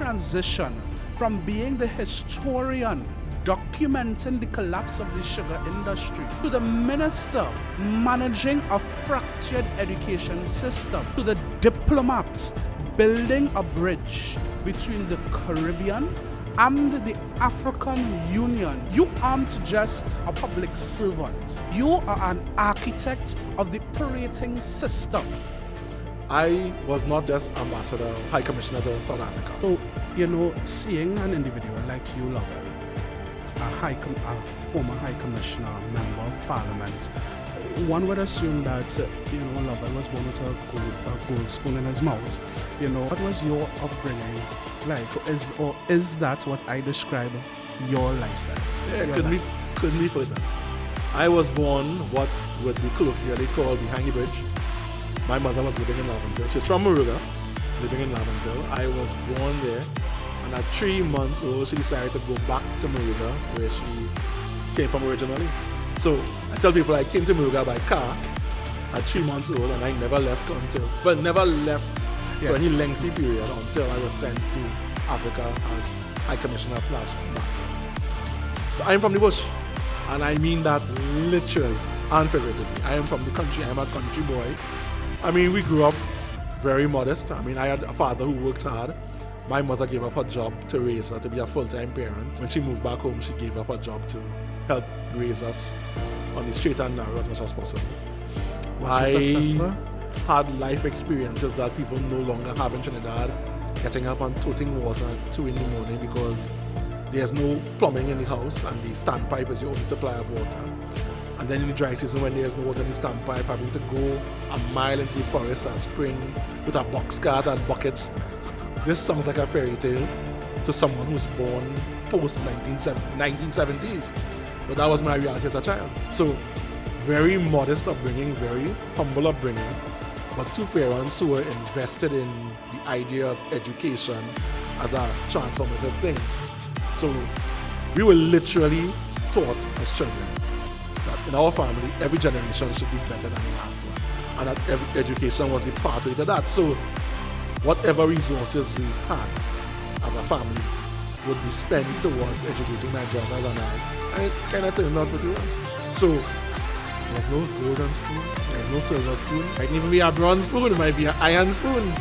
transition from being the historian documenting the collapse of the sugar industry to the minister managing a fractured education system to the diplomat building a bridge between the Caribbean and the African Union. You aren't just a public servant. You are an architect of the operating system. I was not just ambassador, high commissioner to South Africa. So, seeing an individual like you, Lover, a former high commissioner, member of parliament, one would assume that, Lover was born with a gold spoon in his mouth. What was your upbringing like? Is that what I describe your lifestyle? Yeah, couldn't be further. I was born what would be colloquially called behind the bridge. My mother was living in Laventille. She's from Moruga, living in Laventille. I was born there, and at 3 months old, she decided to go back to Moruga, where she came from originally. So I tell people I came to Moruga by car at 3 months old, and I never left for any lengthy period until I was sent to Africa as High Commissioner / Ambassador. So I'm from the bush, and I mean that literally and figuratively. I am from the country. I'm a country boy. I mean, we grew up very modest. I mean, I had a father who worked hard. My mother gave up her job to raise her, to be a full-time parent. When she moved back home, she gave up her job to help raise us on the straight and narrow as much as possible. Was she successful? Had life experiences that people no longer have in Trinidad, getting up and toting water at 2 in the morning because there's no plumbing in the house and the standpipe is your only supply of water. And then in the dry season, when there's no water in the standpipe, having to go a mile into the forest and spring with a box cart and buckets. This sounds like a fairy tale to someone who's born post-1970s. But that was my reality as a child. So, very modest upbringing, very humble upbringing, but two parents who were invested in the idea of education as a transformative thing. So we were literally taught as children that in our family, every generation should be better than the last one, and that every education was the pathway to that. So whatever resources we had as a family would be spent towards educating my brothers and it kind of turned out pretty well. So there's no golden spoon, there's no silver spoon. It might even be a bronze spoon, it might be an iron spoon.